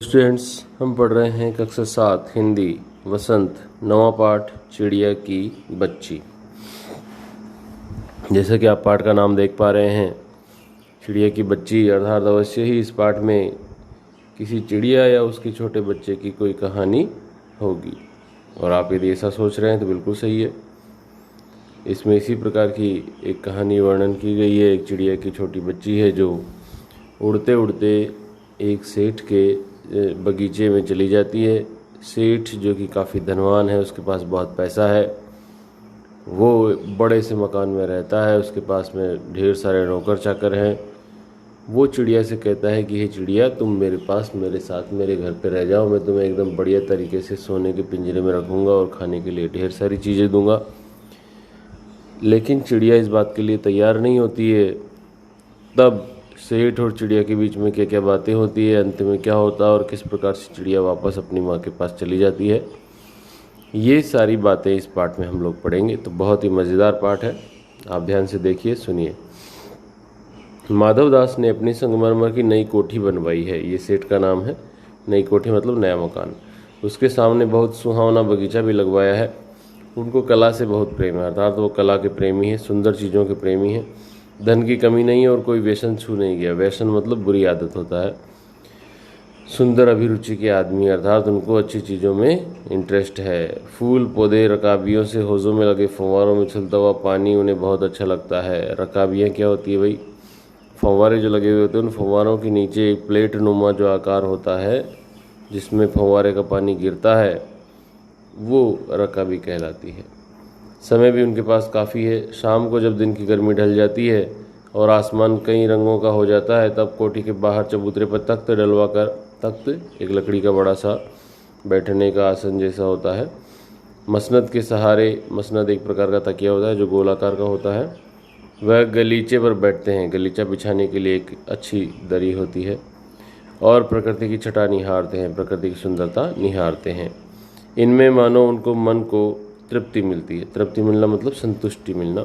Students, हम पढ़ रहे हैं कक्षा 7 हिंदी वसंत नवा पाठ चिड़िया की बच्ची। जैसा कि आप पाठ का नाम देख पा रहे हैं, चिड़िया की बच्ची, अर्थात अवश्य ही इस पाठ में किसी चिड़िया या उसके छोटे बच्चे की कोई कहानी होगी। और आप यदि ऐसा सोच रहे हैं तो बिल्कुल सही है। इसमें इसी प्रकार की एक कहानी वर्णन की गई है। एक चिड़िया की छोटी बच्ची है जो उड़ते उड़ते एक सेठ के बगीचे में चली जाती है। सेठ जो कि काफ़ी धनवान है, उसके पास बहुत पैसा है, वो बड़े से मकान में रहता है, उसके पास में ढेर सारे नौकर चाकर हैं। वो चिड़िया से कहता है कि हे चिड़िया, तुम मेरे पास मेरे साथ मेरे घर पे रह जाओ, मैं तुम्हें एकदम बढ़िया तरीके से सोने के पिंजरे में रखूँगा और खाने के लिए ढेर सारी चीज़ें दूंगा। लेकिन चिड़िया इस बात के लिए तैयार नहीं होती है। तब सेठ और चिड़िया के बीच में क्या क्या बातें होती है, अंत में क्या होता है और किस प्रकार से चिड़िया वापस अपनी माँ के पास चली जाती है, ये सारी बातें इस पाठ में हम लोग पढ़ेंगे। तो बहुत ही मज़ेदार पाठ है, आप ध्यान से देखिए, सुनिए। माधवदास ने अपनी संगमरमर की नई कोठी बनवाई है। ये सेठ का नाम है। नई कोठी मतलब नया मकान। उसके सामने बहुत सुहावना बगीचा भी लगवाया है। उनको कला से बहुत प्रेम है, अर्थात वो कला के प्रेमी हैं, सुंदर चीज़ों के प्रेमी हैं। धन की कमी नहीं है और कोई व्यसन छू नहीं गया। व्यसन मतलब बुरी आदत होता है। सुंदर अभिरुचि के आदमी, अर्थात उनको अच्छी चीज़ों में इंटरेस्ट है। फूल पौधे रकाबियों से हौज़ों में लगे फव्वारों में उछलता हुआ पानी उन्हें बहुत अच्छा लगता है। रकाबियाँ क्या होती है भाई? फव्वारे जो लगे हुए होते हैं, उन फव्वारों के नीचे एक प्लेट नुमा जो आकार होता है जिसमें फव्वारे का पानी गिरता है, वो रकाबी कहलाती है। समय भी उनके पास काफ़ी है। शाम को जब दिन की गर्मी ढल जाती है और आसमान कई रंगों का हो जाता है, तब कोठी के बाहर चबूतरे पर तख्त डलवा कर, तख्त एक लकड़ी का बड़ा सा बैठने का आसन जैसा होता है, मसनद के सहारे, मसनद एक प्रकार का तकिया होता है जो गोलाकार का होता है, वह गलीचे पर बैठते हैं। गलीचा बिछाने के लिए एक अच्छी दरी होती है और प्रकृति की छटा निहारते हैं, प्रकृति की सुंदरता निहारते हैं। इनमें मानो उनको मन को तृप्ति मिलती है। तृप्ति मिलना मतलब संतुष्टि मिलना।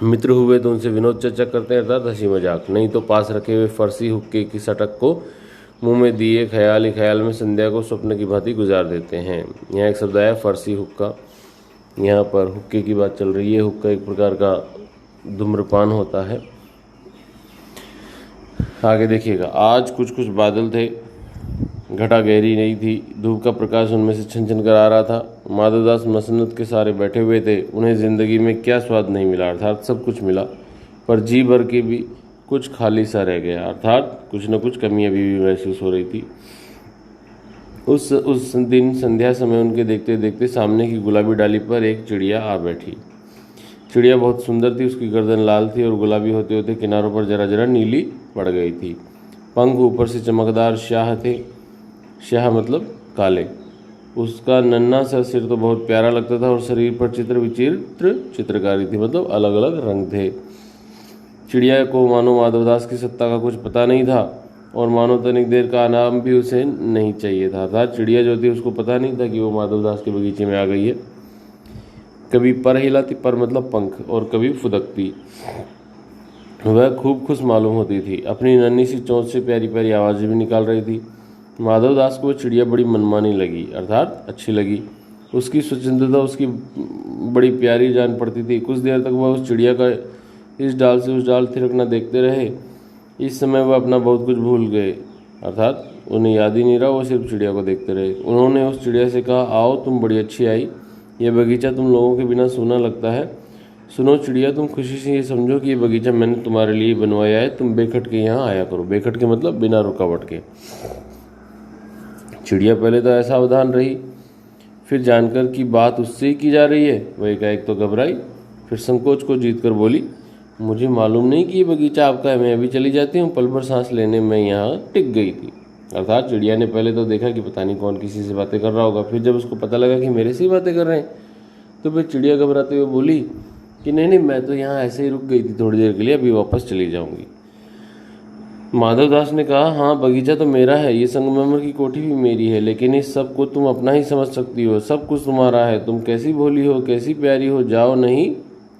मित्र हुए तो उनसे विनोद चर्चा करते हैं, अर्थात हंसी मजाक, नहीं तो पास रखे हुए फरसी हुक्के की सटक को मुंह में दिए ख्याल ही ख्याल में संध्या को स्वप्न की भांति गुजार देते हैं। यहाँ एक शब्द आया फरसी हुक्का। यहाँ पर हुक्के की बात चल रही है। हुक्का एक प्रकार का धूम्रपान होता है। आगे देखिएगा। आज कुछ कुछ बादल थे, घटा गहरी नहीं थी, धूप का प्रकाश उनमें से छन छन कर आ रहा था। माधवदास मसनद के सारे बैठे हुए थे। उन्हें ज़िंदगी में क्या स्वाद नहीं मिला, अर्थात सब कुछ मिला, पर जी भर के भी कुछ खाली सा रह गया, अर्थात कुछ न कुछ कमी अभी भी महसूस हो रही थी। उस दिन संध्या समय उनके देखते देखते सामने की गुलाबी डाली पर एक चिड़िया आ बैठी। चिड़िया बहुत सुंदर थी। उसकी गर्दन लाल थी और गुलाबी होते होते किनारों पर जरा जरा नीली पड़ गई थी। पंख ऊपर से चमकदार स्याह थे। स्याह मतलब काले। उसका नन्हा सा सिर तो बहुत प्यारा लगता था और शरीर पर चित्र विचित्र चित्रकारी थी, मतलब अलग अलग रंग थे। चिड़िया को मानो माधवदास की सत्ता का कुछ पता नहीं था और मानो तनिक देर का आराम भी उसे नहीं चाहिए था। अर्थात चिड़िया जो थी उसको पता नहीं था कि वो माधवदास के बगीचे में आ गई है। कभी पर हिलाती, पर मतलब पंख, और कभी फुदकती। वह खूब खुश मालूम होती थी। अपनी नन्ही सी चोंच से प्यारी प्यारी आवाज़ें भी निकाल रही थी। माधवदास को चिड़िया बड़ी मनमानी लगी, अर्थात अच्छी लगी। उसकी स्वतंत्रता उसकी बड़ी प्यारी जान पड़ती थी। कुछ देर तक वह उस चिड़िया का इस डाल से उस डाल थिरकना देखते रहे। इस समय वह अपना बहुत कुछ भूल गए, अर्थात उन्हें याद ही नहीं रहा, वो सिर्फ चिड़िया को देखते रहे। उन्होंने उस चिड़िया से कहा, आओ तुम बड़ी अच्छी आई, यह बगीचा तुम लोगों के बिना सूना लगता है। सुनो चिड़िया, तुम खुशी से ये समझो कि ये बगीचा मैंने तुम्हारे लिए बनवाया है। तुम बेखट के यहाँ आया करो। बेखट के मतलब बिना रुकावट के। चिड़िया पहले तो असावधान रही, फिर जानकर कि बात उससे ही की जा रही है वह एकाएक तो घबराई, फिर संकोच को जीत कर बोली, मुझे मालूम नहीं कि ये बगीचा आपका है, मैं अभी चली जाती हूँ। पल भर सांस लेने में यहाँ टिक गई थी। अर्थात चिड़िया ने पहले तो देखा कि पता नहीं कौन किसी से बातें कर रहा होगा, फिर जब उसको पता लगा कि मेरे से ही बातें कर रहे हैं तो फिर चिड़िया घबराते हुए बोली कि नहीं, मैं तो यहाँ ऐसे ही रुक गई थी थोड़ी देर के लिए, अभी वापस चली जाऊँगी। माधवदास ने कहा, हाँ बगीचा तो मेरा है, ये संगमरमर की कोठी भी मेरी है, लेकिन इस सब को तुम अपना ही समझ सकती हो। सब कुछ तुम्हारा है। तुम कैसी भोली हो, कैसी प्यारी हो। जाओ, नहीं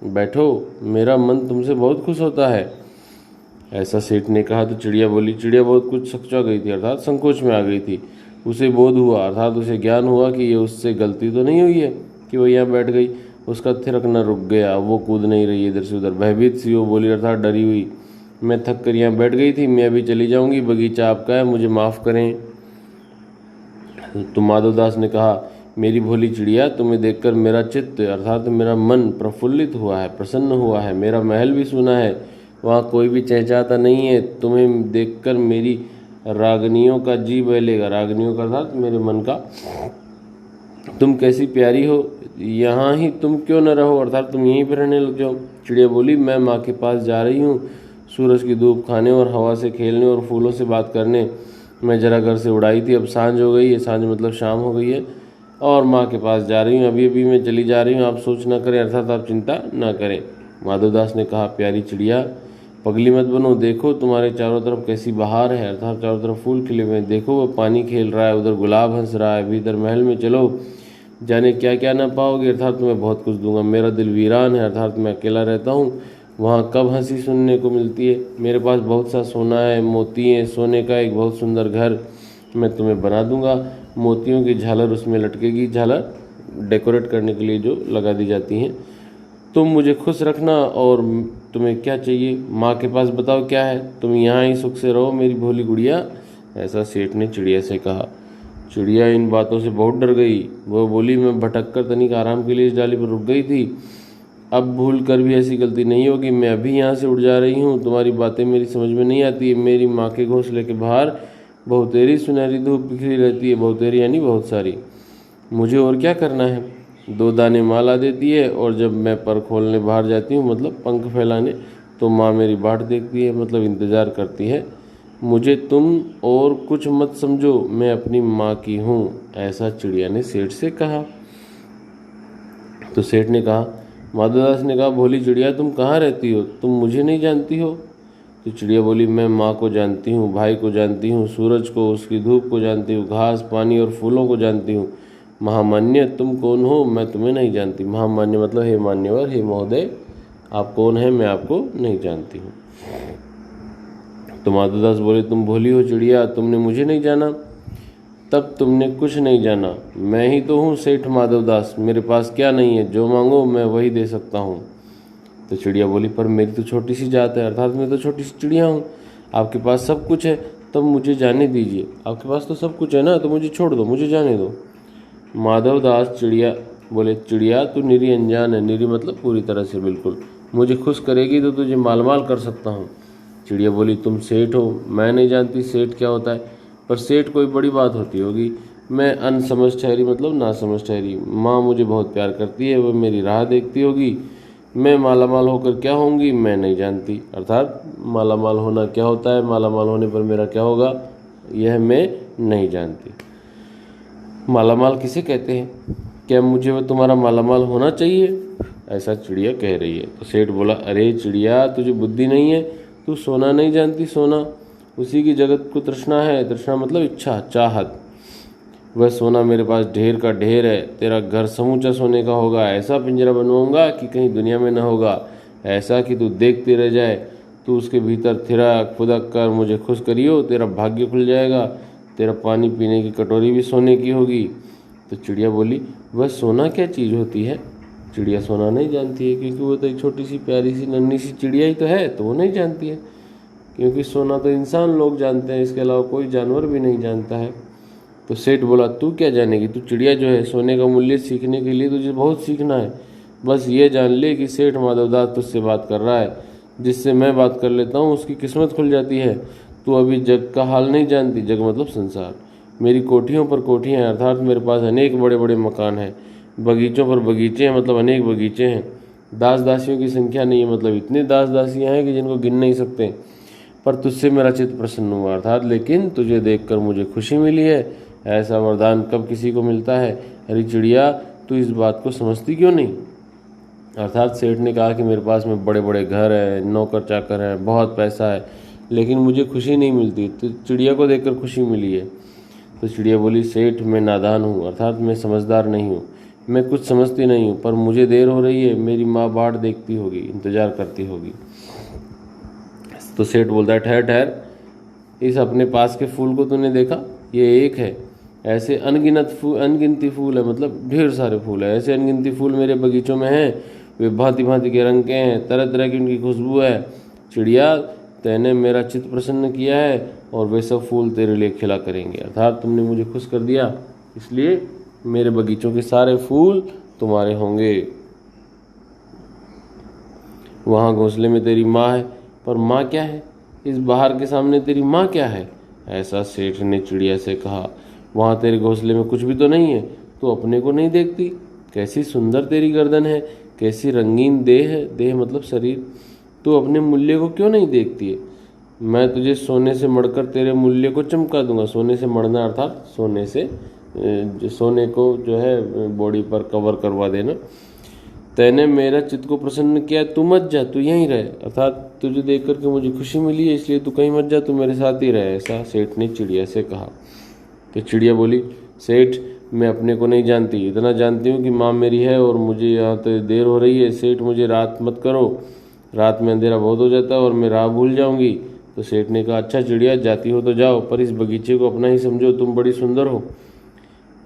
बैठो, मेरा मन तुमसे बहुत खुश होता है। ऐसा सेठ ने कहा तो चिड़िया बोली। चिड़िया बहुत कुछ सकचा गई थी, अर्थात संकोच में आ गई थी। उसे बोध हुआ, अर्थात उसे ज्ञान हुआ कि ये उससे गलती तो नहीं हुई है कि वो यहाँ बैठ गई। उसका थिरकना रुक गया, वो कूद नहीं रही इधर से उधर। भयभीत सी वो बोली, अर्थात डरी हुई, मैं थक कर यहाँ बैठ गई थी, मैं अभी चली जाऊँगी, बगीचा आपका है, मुझे माफ़ करें। तो माधवदास ने कहा, मेरी भोली चिड़िया, तुम्हें देखकर मेरा चित्त अर्थात मेरा मन प्रफुल्लित हुआ है, प्रसन्न हुआ है। मेरा महल भी सुना है, वहाँ कोई भी चहचहाता नहीं है। तुम्हें देखकर मेरी रागनियों का जी बहलेगा। रागनियों का अर्थात मेरे मन का। तुम कैसी प्यारी हो, यहाँ ही तुम क्यों न रहो, अर्थात तुम यहीं पर रहने लग जाओ। चिड़िया बोली, मैं माँ के पास जा रही हूँ, सूरज की धूप खाने और हवा से खेलने और फूलों से बात करने। मैं जरा घर से उड़ाई थी, अब सांझ हो गई है, सांझ मतलब शाम हो गई है, और माँ के पास जा रही हूँ, अभी अभी मैं चली जा रही हूँ। आप सोच ना करें, अर्थात आप चिंता ना करें। माधवदास ने कहा, प्यारी चिड़िया, पगली मत बनो, देखो तुम्हारे चारों तरफ कैसी बहार है, अर्थात चारों तरफ फूल खिले हुए हैं। देखो वो पानी खेल रहा है, उधर गुलाब हंस रहा है, भीतर महल में चलो, जाने क्या क्या ना पाओगे, अर्थात तुम्हें बहुत कुछ दूंगा। मेरा दिल वीरान है, अर्थात मैं अकेला रहता हूँ, वहाँ कब हंसी सुनने को मिलती है। मेरे पास बहुत सा सोना है, मोती हैं, सोने का एक बहुत सुंदर घर मैं तुम्हें बना दूंगा। मोतियों की झालर उसमें लटकेगी, झालर डेकोरेट करने के लिए जो लगा दी जाती हैं। तुम मुझे खुश रखना, और तुम्हें क्या चाहिए माँ के पास बताओ क्या है, तुम यहाँ ही सुख से रहो मेरी भोली गुड़िया। ऐसा सेठ ने चिड़िया से कहा। चिड़िया इन बातों से बहुत डर गई। वह बोली, मैं भटक कर तनिक आराम के लिए इस डाली पर रुक गई थी, अब भूल कर भी ऐसी गलती नहीं होगी। मैं अभी यहाँ से उड़ जा रही हूँ, तुम्हारी बातें मेरी समझ में नहीं आती। मेरी माँ के घोंसले के बाहर बहुतेरी सुनहरी धूप बिखरी रहती है, बहुतेरी यानी बहुत सारी। मुझे और क्या करना है, 2 दाने माँ ला देती है, और जब मैं पर खोलने बाहर जाती हूँ, मतलब पंख फैलाने, तो माँ मेरी बाट देखती है, मतलब इंतज़ार करती है। मुझे तुम और कुछ मत समझो, मैं अपनी माँ की हूँ। ऐसा चिड़िया ने सेठ से कहा। तो सेठ ने कहा, माधवदास ने कहा, भोली चिड़िया, तुम कहाँ रहती हो, तुम मुझे नहीं जानती हो। तो चिड़िया बोली, मैं माँ को जानती हूँ, भाई को जानती हूँ, सूरज को, उसकी धूप को जानती हूँ, घास पानी और फूलों को जानती हूँ। महामान्य, तुम कौन हो, मैं तुम्हें नहीं जानती। महामान्य मतलब हे मान्यवर, हे महोदय, आप कौन हैं, मैं आपको नहीं जानती हूँ। तो माधवदास बोले, तुम भोली हो चिड़िया, तुमने मुझे नहीं जाना, तब तुमने कुछ नहीं जाना। मैं ही तो हूँ सेठ माधवदास, मेरे पास क्या नहीं है, जो मांगो मैं वही दे सकता हूँ। तो चिड़िया बोली, पर मेरी तो छोटी सी जात है, अर्थात मैं तो छोटी सी चिड़िया हूँ, आपके पास सब कुछ है, तब मुझे जाने दीजिए। आपके पास तो सब कुछ है ना, तो मुझे छोड़ दो, मुझे जाने दो। माधवदास चिड़िया बोले, चिड़िया तू निरी अनजान है। निरी मतलब पूरी तरह से, बिल्कुल। मुझे खुश करेगी तो तुझे मालमाल कर सकता हूँ। चिड़िया बोली, तुम सेठ हो, मैं नहीं जानती सेठ क्या होता है, पर सेठ कोई बड़ी बात होती होगी। मैं अनसमझ ठहरी मतलब ना समझ ठहरी। माँ मुझे बहुत प्यार करती है, वह मेरी राह देखती होगी। मैं मालामाल होकर क्या होंगी, मैं नहीं जानती, अर्थात मालामाल होना क्या होता है, मालामाल होने पर मेरा क्या होगा, यह मैं नहीं जानती। मालामाल किसे कहते हैं, क्या मुझे वह तुम्हारा मालामाल होना चाहिए, ऐसा चिड़िया कह रही है। तो सेठ बोला, अरे चिड़िया, तुझे बुद्धि नहीं है, तू सोना नहीं जानती, सोना उसी की जगत को तृष्णा है। तृष्णा मतलब इच्छा, चाहत। वह सोना मेरे पास ढेर का ढेर है। तेरा घर समूचा सोने का होगा, ऐसा पिंजरा बनवाऊंगा कि कहीं दुनिया में न होगा, ऐसा कि तू देखते रह जाए। तू उसके भीतर थिरक फुदक कर मुझे खुश करियो, तेरा भाग्य खुल जाएगा। तेरा पानी पीने की कटोरी भी सोने की होगी। तो चिड़िया बोली, वह सोना क्या चीज़ होती है। चिड़िया सोना नहीं जानती है, क्योंकि वो तो एक छोटी सी प्यारी सी नन्ही सी चिड़िया ही तो है, तो वो नहीं जानती है। क्योंकि सोना तो इंसान लोग जानते हैं, इसके अलावा कोई जानवर भी नहीं जानता है। तो सेठ बोला, तू क्या जानेगी, तू चिड़िया जो है, सोने का मूल्य सीखने के लिए तुझे बहुत सीखना है। बस ये जान ले कि सेठ माधवदास तुझसे बात कर रहा है, जिससे मैं बात कर लेता हूँ उसकी किस्मत खुल जाती है। तू अभी जग का हाल नहीं जानती, जग मतलब संसार। मेरी कोठियों पर कोठियाँ हैं, अर्थात मेरे पास अनेक बड़े बड़े मकान हैं। बगीचों पर बगीचे हैं, मतलब अनेक बगीचे हैं। दास दासियों की संख्या नहीं है, मतलब इतने दास दासियाँ हैं कि जिनको गिन नहीं सकते। पर तुझसे मेरा चित्त प्रसन्न हुआ, अर्थात लेकिन तुझे देखकर मुझे खुशी मिली है। ऐसा वरदान कब किसी को मिलता है। अरे चिड़िया, तू इस बात को समझती क्यों नहीं। अर्थात सेठ ने कहा कि मेरे पास में बड़े बड़े घर हैं, नौकर चाकर हैं, बहुत पैसा है, लेकिन मुझे खुशी नहीं मिलती। तो चिड़िया को देखकर खुशी मिली है। तो चिड़िया बोली, सेठ मैं नादान हूँ, अर्थात मैं समझदार नहीं हूँ, मैं कुछ समझती नहीं हूँ, पर मुझे देर हो रही है। मेरी माँ बाट देखती होगी, इंतज़ार करती होगी। तो सेठ बोलता है, ठहर ठहर, इस अपने पास के फूल को तूने देखा? ये एक है, ऐसे अनगिनती फूल है, मतलब ढेर सारे फूल है, ऐसे अनगिनती फूल मेरे बगीचों में हैं। वे भांति भांति के रंग के हैं, तरह तरह की उनकी खुशबू है। चिड़िया, तैने मेरा चित्त प्रसन्न किया है और वे सब फूल तेरे लिए खिला करेंगे। अर्थात तुमने मुझे खुश कर दिया, इसलिए मेरे बगीचों के सारे फूल तुम्हारे होंगे। वहाँ घोंसले में तेरी माँ है, पर माँ क्या है? इस बहार के सामने तेरी माँ क्या है? ऐसा सेठ ने चिड़िया से कहा। वहाँ तेरे घोंसले में कुछ भी तो नहीं है, तो अपने को नहीं देखती? कैसी सुंदर तेरी गर्दन है, कैसी रंगीन देह है, देह मतलब शरीर, तो अपने मूल्य को क्यों नहीं देखती है? मैं तुझे सोने से मढ़कर तेरे मूल्य को चमका दूंगा। सोने से मढ़ना अर्थात सोने को जो है बॉडी पर कवर करवा देना। तैने मेरा चित्त को प्रसन्न किया, तू मत जा, तू यहीं रहे। अर्थात तुझे देख करके मुझे खुशी मिली है, इसलिए तू कहीं मत जा, तू मेरे साथ ही रहे। ऐसा सेठ ने चिड़िया से कहा। तो चिड़िया बोली, सेठ, मैं अपने को नहीं जानती, इतना जानती हूँ कि माँ मेरी है और मुझे यहाँ तो देर हो रही है। सेठ, मुझे रात मत करो, रात में अंधेरा बहुत हो जाता है और मैं राह भूल जाऊँगी। तो सेठ ने कहा, अच्छा चिड़िया, जाती हो तो जाओ, पर इस बगीचे को अपना ही समझो, तुम बड़ी सुंदर हो।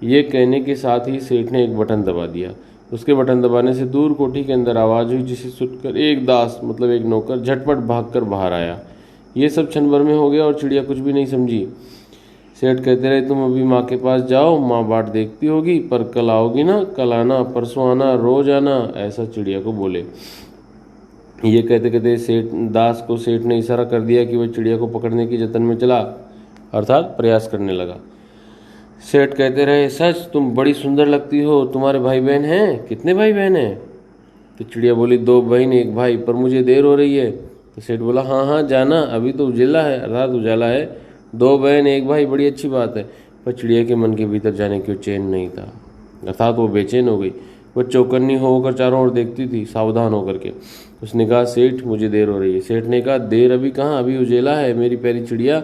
ये कहने के साथ ही सेठ ने एक बटन दबा दिया। उसके बटन दबाने से दूर कोठी के अंदर आवाज़ हुई, जिसे सुनकर एक दास मतलब एक नौकर झटपट भागकर बाहर आया। ये सब क्षण भर में हो गया और चिड़िया कुछ भी नहीं समझी। सेठ कहते रहे, तुम अभी माँ के पास जाओ, माँ बाट देखती होगी, पर कल आओगी ना? कल आना, परसों आना, रोज आना, ऐसा चिड़िया को बोले। ये कहते कहते दास को सेठ ने इशारा कर दिया कि वह चिड़िया को पकड़ने की जतन में चला, अर्थात प्रयास करने लगा। सेठ कहते रहे, सच तुम बड़ी सुंदर लगती हो। तुम्हारे भाई बहन हैं? कितने भाई बहन हैं? तो चिड़िया बोली, 2 बहन 1 भाई, पर मुझे देर हो रही है। तो सेठ बोला, हाँ हाँ जाना, अभी तो उजाला है, अर्थात उजाला है। 2 बहन 1 भाई, बड़ी अच्छी बात है। पर चिड़िया के मन के भीतर जाने की चैन नहीं था, अर्थात वो बेचैन हो गई। वह चौकन्नी होकर चारों ओर देखती थी, सावधान होकर के। उसने कहा, सेठ मुझे देर हो रही है। सेठ ने कहा, देर अभी कहाँ, अभी उजेला है मेरी प्यारी चिड़िया।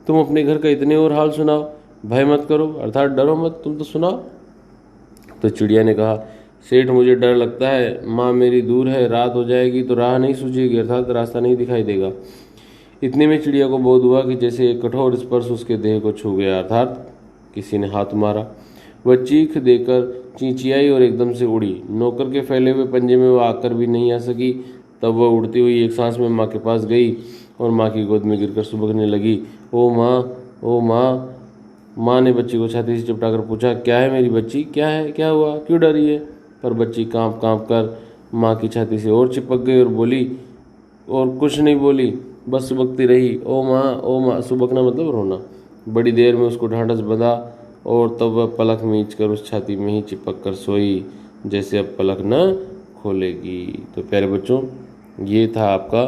तुम अपने घर का इतने और हाल सुनाओ, भय मत करो, अर्थात डरो मत, तुम तो सुनाओ। तो चिड़िया ने कहा, सेठ मुझे डर लगता है, माँ मेरी दूर है, रात हो जाएगी तो राह नहीं सूझेगी, अर्थात रास्ता नहीं दिखाई देगा। इतने में चिड़िया को बोध हुआ कि जैसे एक कठोर स्पर्श उसके देह को छू गया, अर्थात किसी ने हाथ मारा। वह चीख देकर चींचियाई और एकदम से उड़ी। नौकर के फैले हुए पंजे में वह आकर भी नहीं आ सकी। तब वह उड़ती हुई एक सांस में माँ के पास गई और माँ की गोद में गिरकर सुबकने लगी। ओ माँ, ओ माँ। माँ ने बच्ची को छाती से चिपटाकर पूछा, क्या है मेरी बच्ची, क्या है, क्या हुआ, क्यों डरी है? पर बच्ची कांप कांप कर माँ की छाती से और चिपक गई और बोली, और कुछ नहीं बोली, बस सुबकती रही, ओ माँ, ओ माँ। सुबकना मतलब रोना। बड़ी देर में उसको ढांढस बंधा और तब वह पलक मींच कर उस छाती में ही चिपक कर सोई, जैसे अब पलक न खोलेगी। तो प्यारे बच्चों, ये था आपका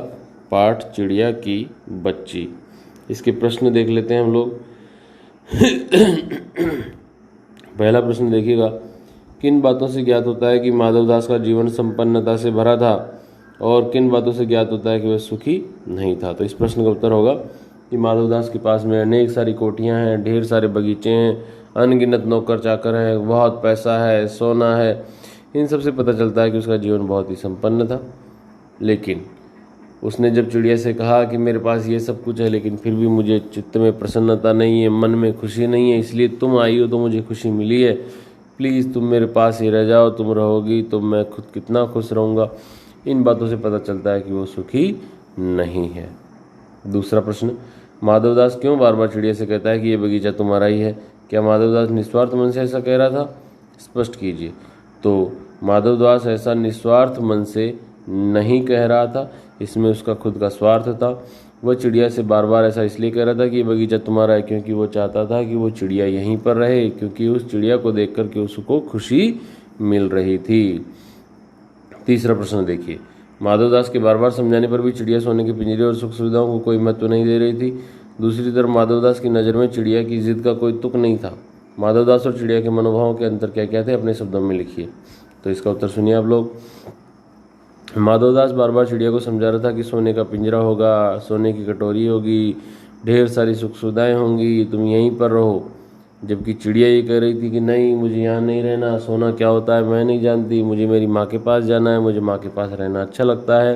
पाठ चिड़िया की बच्ची। इसके प्रश्न देख लेते हैं हम लोग। पहला प्रश्न देखिएगा, किन बातों से ज्ञात होता है कि माधवदास का जीवन संपन्नता से भरा था और किन बातों से ज्ञात होता है कि वह सुखी नहीं था? तो इस प्रश्न का उत्तर होगा कि माधवदास के पास में अनेक सारी कोठियां हैं, ढेर सारे बगीचे हैं, अनगिनत नौकर चाकर हैं, बहुत पैसा है, सोना है। इन सब से पता चलता है कि उसका जीवन बहुत ही संपन्न था। लेकिन उसने जब चिड़िया से कहा कि मेरे पास ये सब कुछ है, लेकिन फिर भी मुझे चित्त में प्रसन्नता नहीं है, मन में खुशी नहीं है, इसलिए तुम आई हो तो मुझे खुशी मिली है, प्लीज़ तुम मेरे पास ही रह जाओ, तुम रहोगी तो मैं खुद कितना खुश रहूँगा। इन बातों से पता चलता है कि वो सुखी नहीं है। दूसरा प्रश्न, माधवदास क्यों बार बार चिड़िया से कहता है कि ये बगीचा तुम्हारा ही है? क्या माधवदास निस्वार्थ मन से ऐसा कह रहा था? स्पष्ट कीजिए। तो माधवदास ऐसा निस्वार्थ मन से नहीं कह रहा था, इसमें उसका खुद का स्वार्थ था। वह चिड़िया से बार बार ऐसा इसलिए कह रहा था कि ये बगीचा तुम्हारा है, क्योंकि वो चाहता था कि वो चिड़िया यहीं पर रहे, क्योंकि उस चिड़िया को देख कर के उसको खुशी मिल रही थी। तीसरा प्रश्न देखिए, माधवदास के बार बार समझाने पर भी चिड़िया सोने के पिंजरे और सुख सुविधाओं को कोई महत्व नहीं दे रही थी। दूसरी तरफ माधवदास की नज़र में चिड़िया की जिद का कोई तुक नहीं था। माधवदास और चिड़िया के मनोभावों के अंतर क्या क्या थे, अपने शब्दों में लिखिए। तो इसका उत्तर सुनिए आप लोग। माधवदास बार बार चिड़िया को समझा रहा था कि सोने का पिंजरा होगा, सोने की कटोरी होगी, ढेर सारी सुख सुविधाएँ होंगी, तुम यहीं पर रहो। जबकि चिड़िया ये कह रही थी कि नहीं, मुझे यहाँ नहीं रहना, सोना क्या होता है मैं नहीं जानती, मुझे मेरी माँ के पास जाना है, मुझे माँ के पास रहना अच्छा लगता है।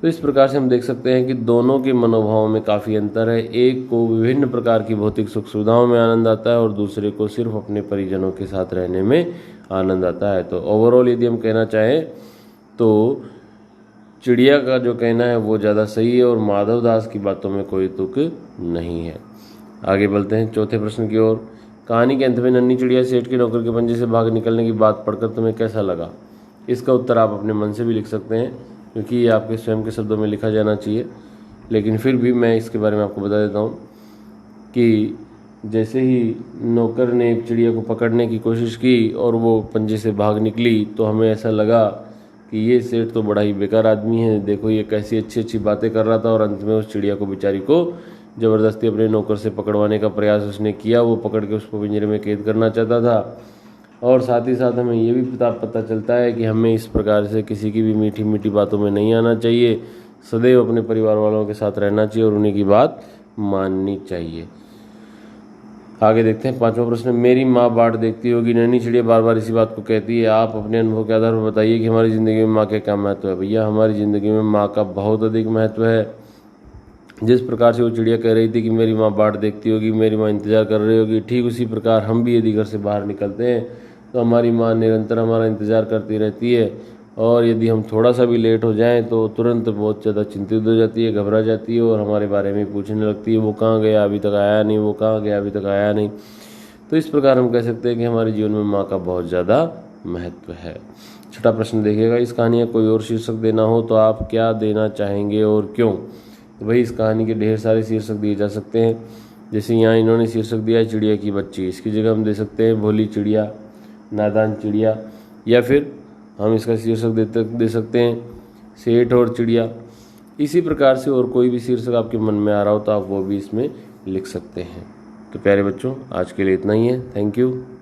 तो इस प्रकार से हम देख सकते हैं कि दोनों के मनोभावों में काफ़ी अंतर है। एक को विभिन्न प्रकार की भौतिक सुख सुविधाओं में आनंद आता है और दूसरे को सिर्फ अपने परिजनों के साथ रहने में आनंद आता है। तो ओवरऑल यदि हम कहना चाहें तो चिड़िया का जो कहना है वो ज़्यादा सही है और माधव दास की बातों में कोई तुक नहीं है। आगे बढ़ते हैं चौथे प्रश्न की ओर। कहानी के अंत में नन्ही चिड़िया सेठ के नौकर के पंजे से भाग निकलने की बात पढ़कर तुम्हें कैसा लगा? इसका उत्तर आप अपने मन से भी लिख सकते हैं, क्योंकि ये आपके स्वयं के शब्दों में लिखा जाना चाहिए, लेकिन फिर भी मैं इसके बारे में आपको बता देता हूँ कि जैसे ही नौकर ने चिड़िया को पकड़ने की कोशिश की और वो पंजे से भाग निकली तो हमें ऐसा लगा कि ये सेठ तो बड़ा ही बेकार आदमी है। देखो ये कैसी अच्छी अच्छी बातें कर रहा था और अंत में उस चिड़िया को बेचारी को ज़बरदस्ती अपने नौकर से पकड़वाने का प्रयास उसने किया। वो पकड़ के उसको पिंजरे में कैद करना चाहता था। और साथ ही साथ हमें ये भी पता चलता है कि हमें इस प्रकार से किसी की भी मीठी मीठी बातों में नहीं आना चाहिए। सदैव अपने परिवार वालों के साथ रहना चाहिए और उन्हीं की बात माननी चाहिए। आगे देखते हैं पांचवा प्रश्न। मेरी माँ बाट देखती होगी। नन्ही चिड़िया बार बार इसी बात को कहती है। आप अपने अनुभव के आधार पर बताइए कि हमारी ज़िंदगी में माँ का क्या महत्व है। भैया हमारी ज़िंदगी में माँ का बहुत अधिक महत्व है। जिस प्रकार से वो चिड़िया कह रही थी कि मेरी माँ बाट देखती होगी, मेरी माँ इंतज़ार कर रही होगी, ठीक उसी प्रकार हम भी यदि घर से बाहर निकलते हैं तो हमारी माँ निरंतर हमारा इंतज़ार करती रहती है। और यदि हम थोड़ा सा भी लेट हो जाएं तो तुरंत बहुत ज़्यादा चिंतित हो जाती है, घबरा जाती है और हमारे बारे में पूछने लगती है, वो कहाँ गया अभी तक आया नहीं, वो कहाँ गया अभी तक आया नहीं। तो इस प्रकार हम कह सकते हैं कि हमारे जीवन में माँ का बहुत ज़्यादा महत्व है। छठा प्रश्न देखिएगा। इस कहानी का कोई और शीर्षक देना हो तो आप क्या देना चाहेंगे और क्यों? तो भाई इस कहानी के ढेर सारे शीर्षक दिए जा सकते हैं। जैसे यहाँ इन्होंने शीर्षक दिया है चिड़िया की बच्ची, इसकी जगह हम दे सकते हैं भोली चिड़िया, नादान चिड़िया, या फिर हम इसका शीर्षक दे सकते हैं सेठ और चिड़िया। इसी प्रकार से और कोई भी शीर्षक आपके मन में आ रहा हो तो आप वो भी इसमें लिख सकते हैं। तो प्यारे बच्चों आज के लिए इतना ही है। Thank you.